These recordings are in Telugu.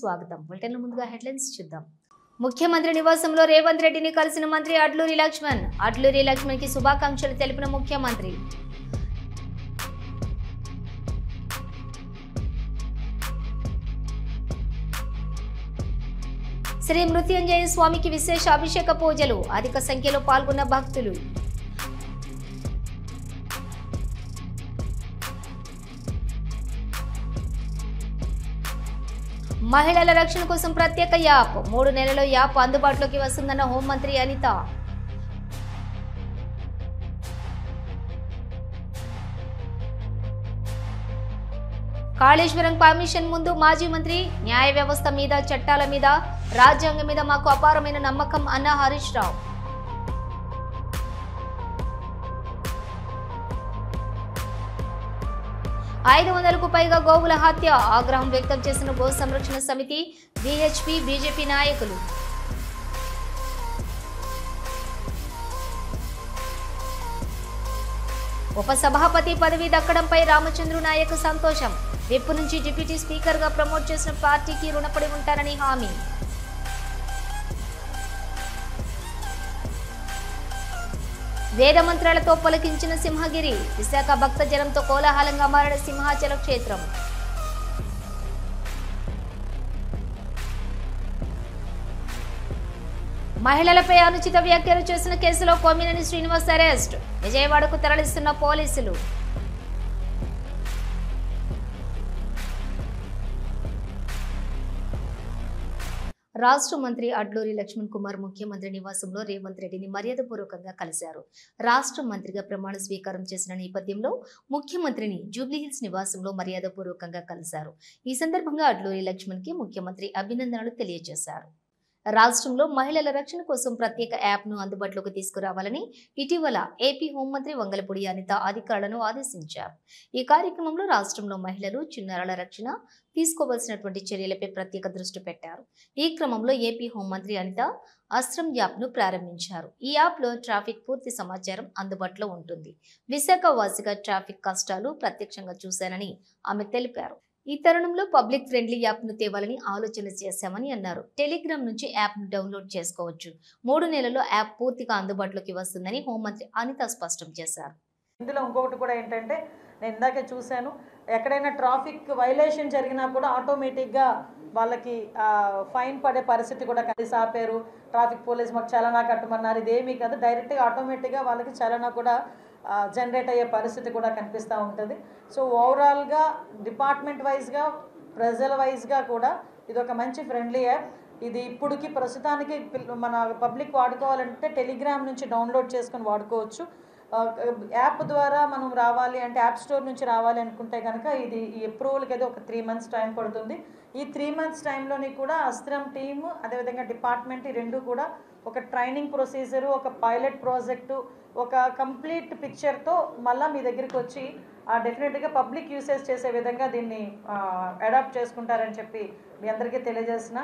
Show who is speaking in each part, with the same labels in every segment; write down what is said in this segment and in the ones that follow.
Speaker 1: స్వాగతం. బులెటిన్ ముందుగా హెడ్లైన్స్ చూద్దాం. ముఖ్యమంత్రి నివాసంలో రేవంత్ రెడ్డిని కలిసిన మంత్రి అడ్లూరి లక్ష్మణ్. అడ్లూరి లక్ష్మణ్కి శుభాకాంక్షలు తెలిపిన ముఖ్యమంత్రి. శ్రీ మృత్యుంజయ స్వామికి విశేష అభిషేక పూజలు. అధిక సంఖ్యలో పాల్గొన్న భక్తులు. మహిళల రక్షణ కోసం ప్రత్యేక యాప్. 3 నెలల్లో యాప్ అందుబాటులోకి వస్తుందన్న హోంమంత్రి అనిత. కాళేశ్వరం కమిషన్ ముందు మాజీ మంత్రి న్యాయ వ్యవస్థ మీద, చట్టాల మీద, రాజ్యాంగం మీద మాకు అపారమైన నమ్మకం అన్న హరీష్ రావు. ఐదు 500కు పైగా గోవుల హత్య. ఆగ్రహం వ్యక్తం చేసిన గో సంరక్షణ సమితి, విహెచ్పి, బీజేపీ నాయకులు. ఉపసభాపతి పదవి దక్కడంపై రామచంద్రు నాయక్ సంతోషం. విప్ నుంచి డిప్యూటీ స్పీకర్ గా ప్రమోట్ చేసిన పార్టీకి రుణపడి ఉంటారని హామీ. వేద మంత్రాలతో పలికించిన సింహగిరి. విశాఖ భక్త జనంతో కోలాహలంగా మారిన సింహాచల క్షేత్రం. మహిళలపై అనుచిత వ్యాఖ్యలు చేసిన కేసులో కొమ్మినేని శ్రీనివాస్ అరెస్ట్. విజయవాడకు తరలిస్తున్న పోలీసులు. రాష్ట్ర మంత్రి అడ్లూరి లక్ష్మణ్ కుమార్ ముఖ్యమంత్రి నివాసంలో రేవంత్ రెడ్డిని మర్యాదపూర్వకంగా కలిశారు. రాష్ట్ర మంత్రిగా ప్రమాణ స్వీకారం చేసిన నేపథ్యంలో ముఖ్యమంత్రిని జూబ్లీహిల్స్ నివాసంలో మర్యాదపూర్వకంగా కలిశారు. ఈ సందర్భంగా అడ్లూరి లక్ష్మణ్ కి ముఖ్యమంత్రి అభినందనలు తెలియజేశారు. రాష్ట్రంలో మహిళల రక్షణ కోసం ప్రత్యేక యాప్ను అందుబాటులోకి తీసుకురావాలని ఇటీవల ఏపీ హోంమంత్రి వంగలపూడి అనిత అధికారులను ఆదేశించారు. ఈ కార్యక్రమంలో రాష్ట్రంలో మహిళలు, చిన్నారుల రక్షణ తీసుకోవాల్సినటువంటి చర్యలపై ప్రత్యేక దృష్టి పెట్టారు. ఈ క్రమంలో ఏపీ హోంమంత్రి అనిత అస్త్రం యాప్ను ప్రారంభించారు. ఈ యాప్లో ట్రాఫిక్ పూర్తి సమాచారం అందుబాటులో ఉంటుంది. విశాఖ వాసిగా ట్రాఫిక్ కష్టాలు ప్రత్యక్షంగా చూశానని ఆమె తెలిపారు. ఈ తరుణంలో పబ్లిక్ ఫ్రెండ్లీ యాప్ను తేవాలని ఆలోచన చేశామని అన్నారు. టెలిగ్రామ్ నుంచి యాప్ను డౌన్లోడ్ చేసుకోవచ్చు. 3 నెలల్లో యాప్ పూర్తిగా అందుబాటులోకి వస్తుందని హోంమంత్రి అనిత స్పష్టం చేశారు.
Speaker 2: ఇందులో ఇంకొకటి కూడా ఏంటంటే, నేను ఇందాకే చూశాను, ఎక్కడైనా ట్రాఫిక్ వైలేషన్ జరిగినా కూడా ఆటోమేటిక్గా వాళ్ళకి ఫైన్ పడే పరిస్థితి కూడా కలిసి ఆపారు. ట్రాఫిక్ పోలీస్ మాకు చలనా కట్టమన్నారు. ఇదేమీ కాదు, డైరెక్ట్గా ఆటోమేటిక్గా వాళ్ళకి చలనా కూడా జనరేట్ అయ్యే పరిస్థితి కూడా కనిపిస్తూ ఉంటుంది. సో ఓవరాల్గా డిపార్ట్మెంట్ వైజ్గా, ప్రజల వైజ్గా కూడా ఇది ఒక మంచి ఫ్రెండ్లీ యాప్. ఇది ఇప్పటికి ప్రస్తుతానికి మన పబ్లిక్ వాడుకోవాలంటే టెలిగ్రామ్ నుంచి డౌన్లోడ్ చేసుకొని వాడుకోవచ్చు. యాప్ ద్వారా మనం రావాలి అంటే, యాప్ స్టోర్ నుంచి రావాలి అనుకుంటే కనుక ఇది ఈ అప్రూవల్కి అయితే ఒక 3 మంత్స్ టైం పడుతుంది. ఈ 3 మంత్స్ టైంలోని కూడా అస్త్రం టీము, అదేవిధంగా డిపార్ట్మెంట్, ఈ రెండు కూడా ఒక ట్రైనింగ్ ప్రొసీజరు, ఒక పైలట్ ప్రాజెక్టు, ఒక కంప్లీట్ పిక్చర్తో మళ్ళీ మీ దగ్గరికి వచ్చి డెఫినెట్గా పబ్లిక్ యూసేజ్ చేసే విధంగా దీన్ని అడాప్ట్ చేసుకుంటారని చెప్పి మీ అందరికీ తెలియజేసిన.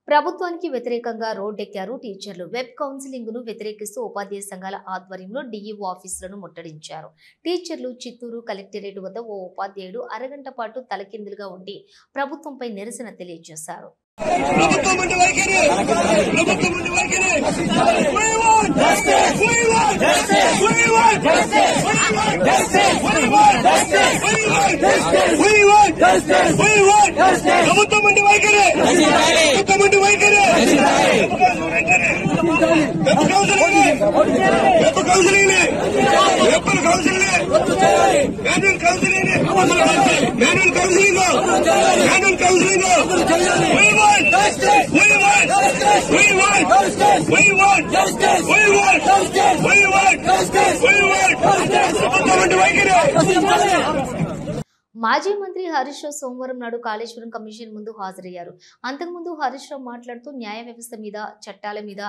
Speaker 1: ప్రభుత్వానికి వ్యతిరేకంగా రోడ్డెక్కారు టీచర్లు. వెబ్ కౌన్సిలింగ్ ను వ్యతిరేకిస్తూ ఉపాధ్యాయ సంఘాల ఆధ్వర్యంలో డీఈఓ ఆఫీసులను ముట్టడించారు. టీచర్లు చిత్తూరు కలెక్టరేట్ వద్ద ఓ ఉపాధ్యాయుడు అరగంట పాటు తలకిందులుగా ఉండి ప్రభుత్వంపై నిరసన తెలియజేశారు. మాజీ మంత్రి హరీష్ రావు సోమవారం నాడు కాళేశ్వరం కమిషన్ ముందు హాజరయ్యారు. అంతకుముందు హరీష్ రావు మాట్లాడుతూ న్యాయ వ్యవస్థ మీద, చట్టాల మీద,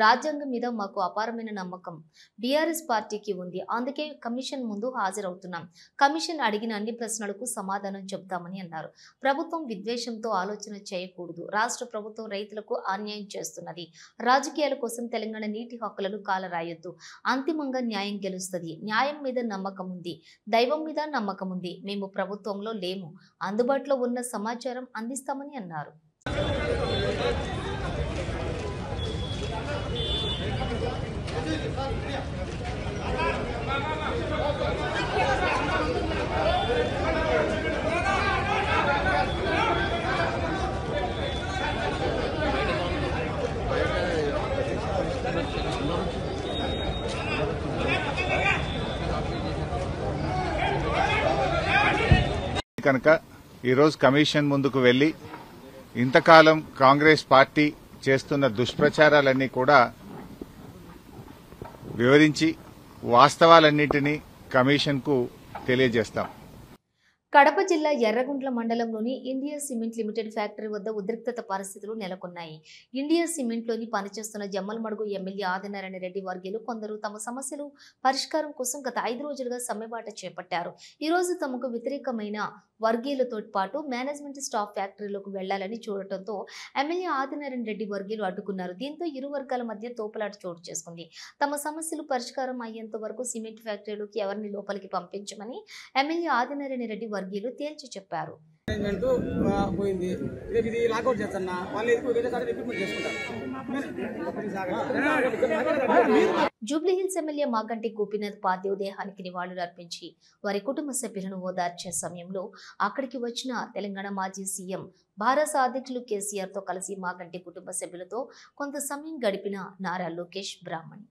Speaker 1: రాజ్యాంగం మీద మాకు అపారమైన నమ్మకం బీఆర్ఎస్ పార్టీకి ఉంది. అందుకే కమిషన్ ముందు హాజరవుతున్నాం. కమిషన్ అడిగిన అన్ని ప్రశ్నలకు సమాధానం చెబుతామని అన్నారు. ప్రభుత్వం విద్వేషంతో ఆలోచన చేయకూడదు. రాష్ట్ర ప్రభుత్వం రైతులకు అన్యాయం చేస్తున్నది. రాజకీయాల కోసం తెలంగాణ నీటి హక్కులను కాలరాయొద్దు. అంతిమంగా న్యాయం గెలుస్తుంది. న్యాయం మీద నమ్మకం ఉంది. దైవం మీద నమ్మకం ఉంది. మేము ప్రభుత్వంలో లేము. అందుబాటులో ఉన్న సమాచారం అందిస్తామని అన్నారు.
Speaker 3: కనుక ఈరోజు కమిషన్ ముందుకు వెళ్లి ఇంతకాలం కాంగ్రెస్ పార్టీ చేస్తున్న దుష్ప్రచారాలన్నీ కూడా వివరించి వాస్తవాలన్నింటినీ కమిషన్కు తెలియజేస్తాం.
Speaker 1: కడప జిల్లా ఎర్రగుంట్ల మండలంలోని ఇండియా సిమెంట్ లిమిటెడ్ ఫ్యాక్టరీ వద్ద ఉద్రిక్తత పరిస్థితులు నెలకొన్నాయి. ఇండియా సిమెంట్లోని పనిచేస్తున్న జమ్మలమడుగు ఎమ్మెల్యే ఆదినారాయణ రెడ్డి వర్గీయులు కొందరు తమ సమస్యలు పరిష్కారం కోసం గత 5 రోజులుగా సమ్మెబాట చేపట్టారు. ఈ రోజు తమకు వ్యతిరేకమైన వర్గీయులతో పాటు మేనేజ్మెంట్ స్టాఫ్ ఫ్యాక్టరీలోకి వెళ్లాలని చూడటంతో ఎమ్మెల్యే ఆదినారాయణ రెడ్డి వర్గీయులు అడ్డుకున్నారు. దీంతో ఇరు వర్గాల మధ్య తోపులాట చోటు చేసుకుంది. తమ సమస్యలు పరిష్కారం అయ్యేంత వరకు సిమెంట్ ఫ్యాక్టరీలోకి ఎవరిని లోపలికి పంపించమని ఎమ్మెల్యే ఆదినారాయణ రెడ్డి వర్గీయులు తేల్చి చెప్పారు. జూబ్లీహిల్స్ ఎమ్మెల్యే మాగంటి గోపీనాథ్ పార్థివ దేహానికి నివాళులు అర్పించి వారి కుటుంబ సభ్యులను ఓదార్చే సమయంలో అక్కడికి వచ్చిన తెలంగాణ మాజీ సీఎం భారత అధ్యక్షులు కేసీఆర్ తో కలిసి మాగంటి కుటుంబ సభ్యులతో కొంత సమయం గడిపిన నారా లోకేష్ బ్రాహ్మణి.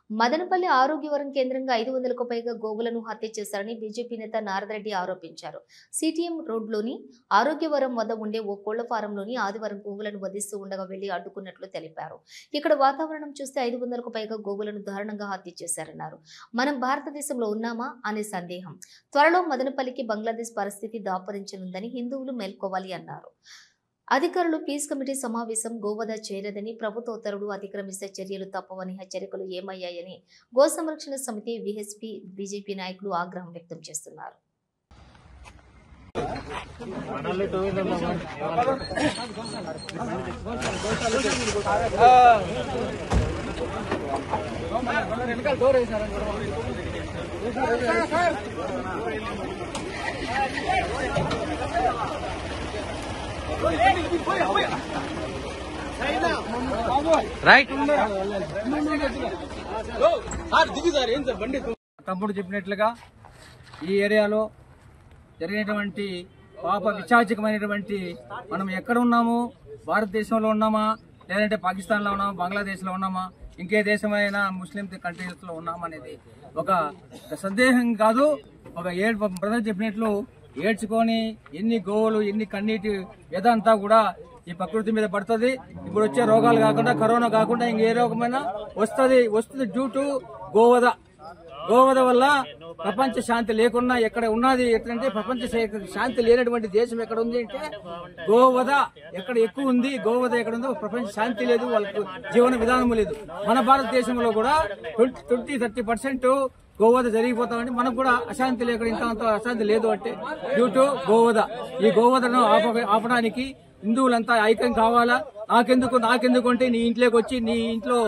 Speaker 1: మదనపల్లి ఆరోగ్యవరం కేంద్రంగా 500కు పైగా గోవులను హత్య చేశారని బీజేపీ నేత నారదరెడ్డి ఆరోపించారు. సిటిఎం రోడ్లోని ఆరోగ్యవరం వద్ద ఉండే ఓ కోళ్ల ఫారంలోని ఆదివారం గోవులను వధిస్తూ ఉండగా వెళ్లి అడ్డుకున్నట్లు తెలిపారు. ఇక్కడ వాతావరణం చూస్తే 500కు పైగా గోవులను దారుణంగా హత్య చేశారన్నారు. మనం భారతదేశంలో ఉన్నామా అనే సందేహం. త్వరలో మదనపల్లికి బంగ్లాదేశ్ పరిస్థితి దాపరించనుందని హిందువులు మేల్కోవాలి అన్నారు. అధికారులు పీస్ కమిటీ సమావేశం గోవధ చేరదని, ప్రభుత్వ ఉత్తర్వులు అతిక్రమిస్తే చర్యలు తప్పవని హెచ్చరికలు ఏమయ్యాయని గో సంరక్షణ సమితి విహెచ్పి బీజేపీ నాయకులు ఆగ్రహం వ్యక్తం చేస్తున్నారు.
Speaker 4: తమ్ముడు చెప్పినట్లుగా ఈ ఏరియాలో జరిగినటువంటి పాప విచాచకమైనటువంటి మనం ఎక్కడ ఉన్నాము, భారతదేశంలో ఉన్నామా లేదంటే పాకిస్తాన్లో ఉన్నామా, బంగ్లాదేశ్లో ఉన్నామా, ఇంకే దేశమైనా ముస్లిం కంట్రీస్లో ఉన్నామా అనేది ఒక సందేహం కాదు. ఒక బ్రదర్ చెప్పినట్లు ఏడ్చుకొని ఎన్ని గోవులు ఎన్ని కన్నీటి వ్యధ అంతా కూడా ఈ ప్రకృతి మీద పడుతుంది. ఇప్పుడు వచ్చే రోగాలు కాకుండా, కరోనా కాకుండా ఇంకే రోగమైనా వస్తుంది డ్యూ టు గోవధ. గోవధ వల్ల ప్రపంచ శాంతి లేకున్నా ఎక్కడ ఉన్నది ఎట్లంటే ప్రపంచ శాంతి లేనటువంటి దేశం ఎక్కడ ఉంది అంటే గోవధ ఎక్కడ ఎక్కువ ఉంది. గోవధ ఎక్కడ ఉందో ప్రపంచ శాంతి లేదు, వాళ్ళకు జీవన విధానం లేదు. మన భారతదేశంలో కూడా 20-30% గోవధ జరిగిపోతామని మనకు కూడా అశాంతి లేకుండా ఇంత అశాంతి లేదు అంటే డ్యూ టు గోవధ. ఈ గోవధను ఆపడానికి హిందువులంతా ఐక్యం కావాలా. నాకెందుకు అంటే నీ ఇంట్లోకి వచ్చి నీ ఇంట్లో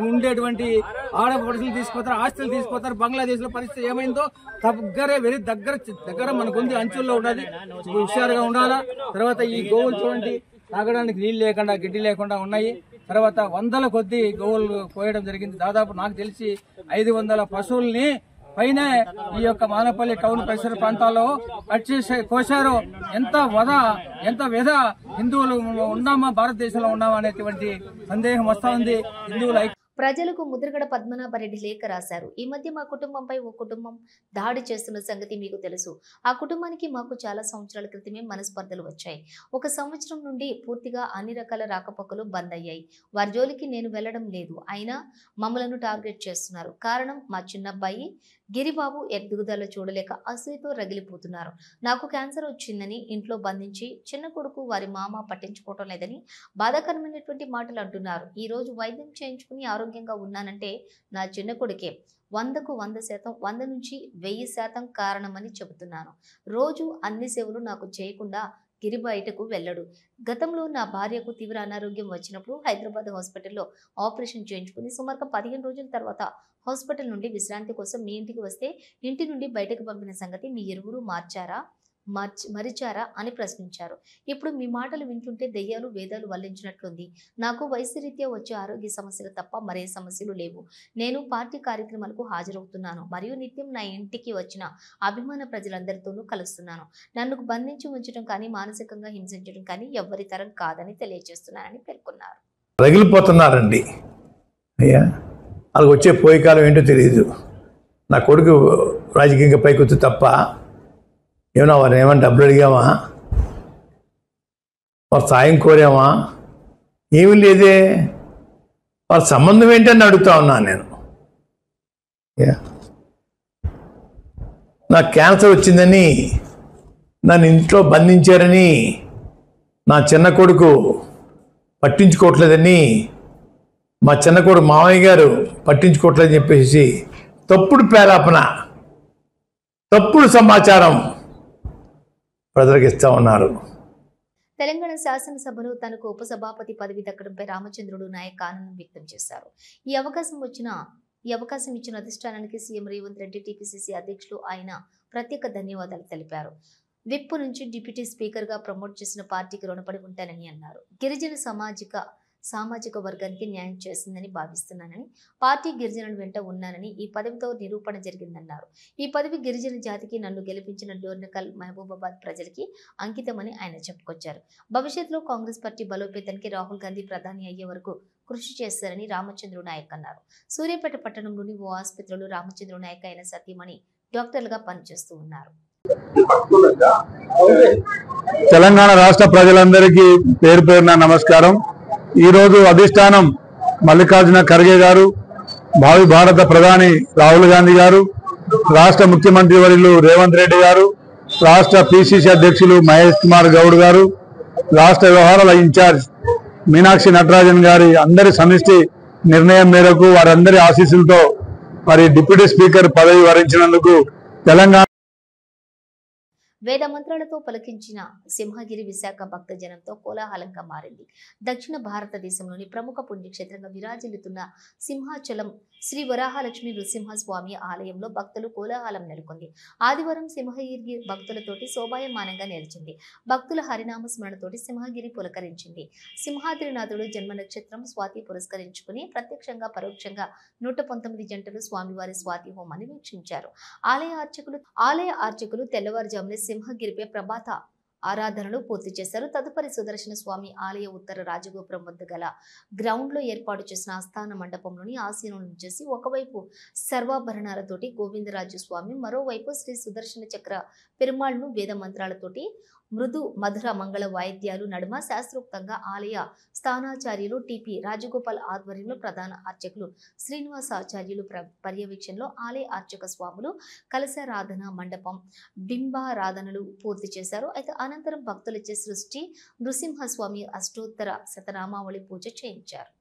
Speaker 4: ఉండేటువంటి ఆడపడుచులు తీసుకుపోతారు, ఆస్తులు తీసుకుపోతారు. బంగ్లాదేశ్ లో పరిస్థితి ఏమైందో దగ్గర మనకుంది, అంచుల్లో ఉన్నది. హుషారుగా ఉండాలా. తర్వాత ఈ గోవులు చూడండి, తాగడానికి నీళ్లు లేకుండా గడ్డి లేకుండా ఉన్నాయి. తర్వాత 100ల కొద్దీ గోవులు కోయడం జరిగింది. దాదాపు నాకు తెలిసి 500 పశువుల్ని పైన ఈ యొక్క మానపల్లి టౌన్ పరిసర ప్రాంతాల్లో కట్ చేసి కోశారు. ఎంత వ్యధ హిందువులు ఉన్నామా భారతదేశంలో ఉన్నామా అనేటువంటి సందేహం వస్తా ఉంది. హిందువులు
Speaker 1: ప్రజలకు ముద్రగడ పద్మనాభరెడ్డి లేఖ రాశారు. ఈ మధ్య మా కుటుంబంపై ఓ కుటుంబం దాడి చేస్తున్న సంగతి మీకు తెలుసు. ఆ కుటుంబానికి మాకు చాలా సంవత్సరాల క్రితమే మనస్పర్ధలు వచ్చాయి. 1 సంవత్సరం నుండి పూర్తిగా అన్ని రకాల రాకపోకలు బంద్ అయ్యాయి. వారి జోలికి నేను వెళ్లడం లేదు. అయినా మమ్మలను టార్గెట్ చేస్తున్నారు. కారణం మా చిన్నబ్బాయి గిరిబాబు ఎదుగుదల చూడలేక అసూయతో రగిలిపోతున్నారు. నాకు క్యాన్సర్ వచ్చిందని ఇంట్లో బంధించి చిన్న కొడుకు వారి మామ పట్టించుకోవటం లేదని బాధాకరమైనటువంటి మాటలు అంటున్నారు. ఈ రోజు వైద్యం చేయించుకుని ఆరోగ్యంగా ఉన్నానంటే నా చిన్న కొడుకే 100కు 100%, 100 నుంచి 1000% కారణమని చెబుతున్నాను. రోజు అన్ని సేవలు నాకు చేయకుండా గిరి బయటకు వెళ్ళడు. గతంలో నా భార్యకు తీవ్ర అనారోగ్యం వచ్చినప్పుడు హైదరాబాద్ హాస్పిటల్లో ఆపరేషన్ చేయించుకుని సుమారుగా 15 రోజుల తర్వాత హాస్పిటల్ నుండి విశ్రాంతి కోసం మీ ఇంటికి వస్తే ఇంటి నుండి బయటకు పంపిన సంగతి మీ ఇరువురు మరిచారా అని ప్రశ్నించారు. ఇప్పుడు మీ మాటలు వింటుంటే దెయ్యాలు వేదాలు వల్లించినట్లుంది. నాకు వయసు రీత్యా వచ్చే ఆరోగ్య సమస్యలు తప్ప మరే సమస్యలు లేవు. నేను పార్టీ కార్యక్రమాలకు హాజరవుతున్నాను మరియు నిత్యం నా ఇంటికి వచ్చిన అభిమాన ప్రజలందరితోనూ కలుస్తున్నాను. నన్ను బంధించి ఉంచడం కానీ మానసికంగా హింసించడం కానీ ఎవ్వరి తరం కాదని తెలియజేస్తున్నానని పేర్కొన్నారు.
Speaker 5: రగిలిపోతున్నారండి అయ్యా, వాళ్ళకి వచ్చే పోయే కాలం ఏంటో తెలియదు. నా కొడుకు రాజకీయంగా పైకొచ్చు తప్ప ఏమన్నా వారు ఏమైనా డబ్బులు అడిగామా, వారు సాయం కోరామా, ఏమీ లేదే. వారి సంబంధం ఏంటని అడుగుతా ఉన్నాను నేను. నాకు క్యాన్సర్ వచ్చిందని నన్ను ఇంట్లో బంధించారని నా చిన్న కొడుకు పట్టించుకోవట్లేదని, మా చిన్న కొడుకు మామయ్య గారు పట్టించుకోవట్లేదని చెప్పేసి తప్పుడు పేలాపన, తప్పుడు సమాచారం ప్రజలకు ఇస్తా ఉన్నారు.
Speaker 1: తెలంగాణ శాసనసభలో తనకు ఉపసభాపతి పదవి దక్కడంపై రామచంద్రుడు నాయక్ ఆనందం వ్యక్తం చేశారు. ఈ అవకాశం ఇచ్చిన అధిష్టానానికి సీఎం రేవంత్ రెడ్డి, టీపీసీసీ అధ్యక్షులు ఆయన ప్రత్యేక ధన్యవాదాలు తెలిపారు. విప్ నుంచి డిప్యూటీ స్పీకర్ గా ప్రమోట్ చేసిన పార్టీకి రుణపడి ఉంటానని అన్నారు. గిరిజన సామాజిక వర్గానికి న్యాయం చేసిందని భావిస్తున్నానని, పార్టీ గిరిజనుల వెంట ఉన్నానని, ఈ పదవితో నిరూపణ జరిగిందన్నారు. ఈ పదవి గిరిజన జాతికి నన్ను గెలిపించిన డోర్నకల్ మహబూబాబాద్ ప్రజలకి అంకితమని ఆయన చెప్పుకొచ్చారు. భవిష్యత్తులో కాంగ్రెస్ పార్టీ బలోపేతానికి రాహుల్ గాంధీ ప్రధాని అయ్యే వరకు కృషి చేస్తారని రామచంద్రు నాయక్ అన్నారు. సూర్యాపేట పట్టణంలోని ఓ ఆసుపత్రిలో రామచంద్రు నాయక్ ఆయన సతీమణి డాక్టర్లుగా పనిచేస్తూ ఉన్నారు.
Speaker 6: తెలంగాణ రాష్ట్ర ప్రజలందరికీ పేరు పేరున నమస్కారం. ఈరోజు అధిష్టానం మల్లికార్జున ఖర్గే గారు, భావి భారత ప్రధాని రాహుల్ గాంధీ గారు, రాష్ట్ర ముఖ్యమంత్రి వర్యులు రేవంత్ రెడ్డి గారు, రాష్ట్ర పిసిసి అధ్యక్షులు మహేష్ కుమార్ గౌడ్ గారు, రాష్ట్ర వ్యవహారాల ఇన్ఛార్జ్ మీనాక్షి నటరాజన్ గారి అందరి సమిష్టి నిర్ణయం మేరకు వారందరి ఆశీస్సులతో మరి డిప్యూటీ స్పీకర్ పదవి వరించినందుకు తెలంగాణ
Speaker 1: వేద మంత్రాలతో పలికించిన సింహగిరి విశాఖ భక్తజనంతో కోలాహలంగా మారింది. దక్షిణ భారతదేశంలోని ప్రముఖ పుణ్యక్షేత్రంగా విరాజిల్లుతున్న సింహాచలం శ్రీ వరాహలక్ష్మి నృసింహస్వామి ఆలయంలో భక్తులు కోలాహలం నెలకొంది. ఆదివారం సింహగిరి భక్తులతోటి శోభాయమానంగా నిలిచింది. భక్తుల హరినామ స్మరణతోటి సింహగిరి పులకరించింది. సింహాద్రినాథుడు జన్మ నక్షత్రం స్వాతి పురస్కరించుకుని ప్రత్యక్షంగా పరోక్షంగా 119 జంటలు స్వామివారి స్వాతి హోమాన్ని వీక్షించారు. ఆలయ అర్చకులు తెల్లవారుజామున సింహగిరిపై ప్రభాత ఆరాధనలు పూర్తి చేశారు. తదుపరి సుదర్శన స్వామి ఆలయ ఉత్తర రాజగోపురం వద్ద గల గ్రౌండ్ లో ఏర్పాటు చేసిన ఆస్థాన మండపంలోని ఆసీనం చేసి ఒకవైపు సర్వాభరణాలతోటి గోవిందరాజు స్వామి, మరోవైపు శ్రీ సుదర్శన చక్ర పెరుమాళ్ను వేద మంత్రాలతోటి మృదు మధుర మంగళ వాయిద్యాలు నడుమ శాస్త్రోక్తంగా ఆలయ స్థానాచార్యులు టిపి రాజగోపాల్ ఆధ్వర్యంలో ప్రధాన అర్చకులు శ్రీనివాసాచార్యులు పర్యవేక్షణలో ఆలయ అర్చక స్వాములు కలశారాధన మండపం బింబారాధనలు పూర్తి చేశారు. అయితే అనంతరం భక్తులచే సృష్టి నృసింహస్వామి అష్టోత్తర శతనామావళి పూజ చేయించారు.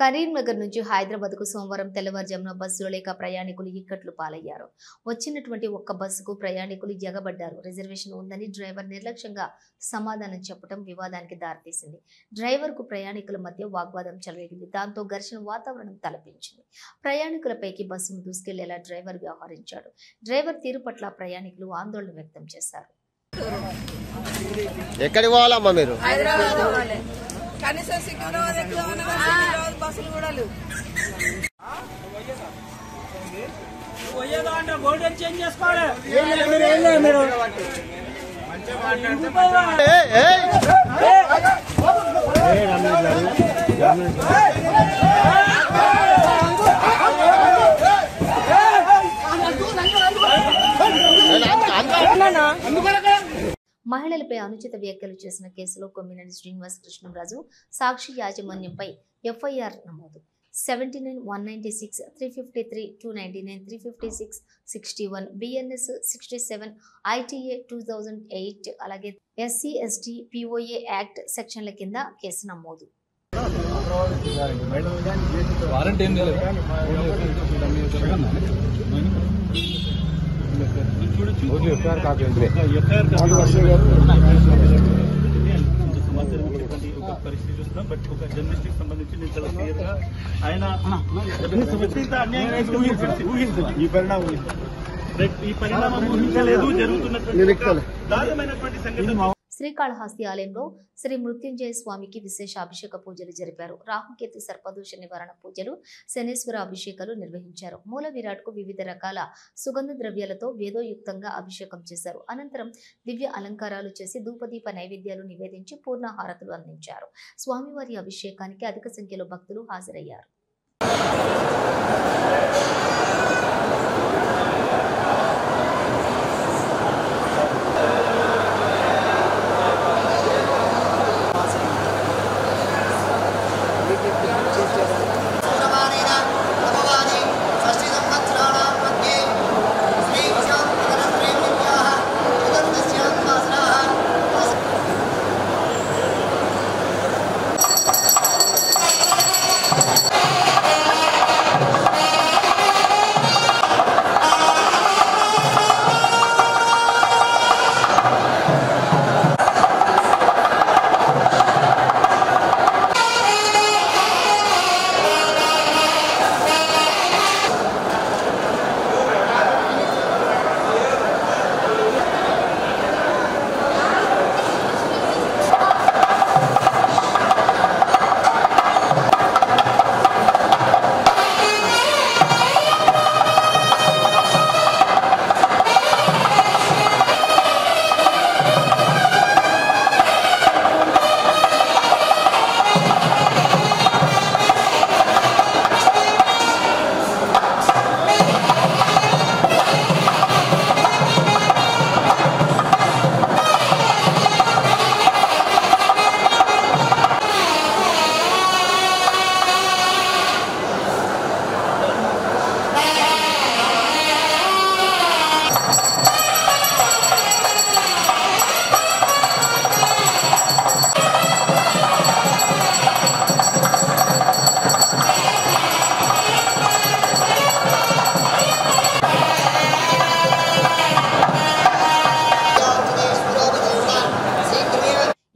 Speaker 1: కరీంనగర్ నుంచి హైదరాబాద్కు సోమవారం తెల్లవారుజామున బస్సులో లేక ప్రయాణికులు ఇక్కట్లు పాలయ్యారు. వచ్చినటువంటి ఒక్క బస్సుకు ప్రయాణికులు ఎగబడ్డారు. రిజర్వేషన్ ఉందని డ్రైవర్ నిర్లక్ష్యంగా సమాధానం చెప్పడం వివాదానికి దారితీసింది. డ్రైవర్కు ప్రయాణికుల మధ్య వాగ్వాదం చెలరేగింది. దాంతో ఘర్షణ వాతావరణం తలపించింది. ప్రయాణికులపైకి బస్సును దూసుకెళ్లేలా డ్రైవర్ వ్యవహరించాడు. డ్రైవర్ తీరు పట్ల ప్రయాణికులు ఆందోళన వ్యక్తం చేశారు.
Speaker 7: ఎక్కడికి పోవాలమ్మా మీరు?
Speaker 8: కనీసం సిగ్గులో బస్సులు కూడా లేవు. చేంజ్ చేసుకోవాలి.
Speaker 1: మహిళలపై అనుచిత వ్యాఖ్యలు చేసిన కేసులో కొమ్మినేని శ్రీనివాస్ కృష్ణంరాజు సాక్షి యాజమాన్యంపై ఎఫ్ఐఆర్ నమోదు. 79-196, 353, 299, 356, 61, BNS 67, ITA 2008 అలాగే SC/ST POA యాక్ట్ సెక్షన్ల కింద కేసు నమోదు.
Speaker 9: పరిస్థితి చూస్తున్నాం. బట్ ఒక జర్నలిస్ట్కి సంబంధించి నేను చాలా క్లియర్ గా ఆయన ఈ పరిణామం ఊహించలేదు. జరుగుతున్నటువంటి దారుణమైనటువంటి సంఘటన.
Speaker 1: శ్రీకాళహస్తి ఆలయంలో శ్రీ మృత్యుంజయ స్వామికి విశేష అభిషేక పూజలు జరిపారు. రాహుకేతు సర్పదోష నివారణ పూజలు, శనేశ్వర అభిషేకాలు నిర్వహించారు. మూల విరాట్కు వివిధ రకాల సుగంధ ద్రవ్యాలతో వేదోయుక్తంగా అభిషేకం చేశారు. అనంతరం దివ్య అలంకారాలు చేసి ధూపదీప నైవేద్యాలు నివేదించి పూర్ణహారతులు అందించారు. స్వామివారి అభిషేకానికి అధిక సంఖ్యలో భక్తులు హాజరయ్యారు.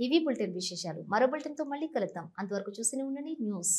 Speaker 1: ఇవి బులెటిన్ విశేషాలు. మరో బులెటిన్తో మళ్ళీ కలుద్దాం. అంతవరకు చూస్తూనే ఉండండి న్యూస్.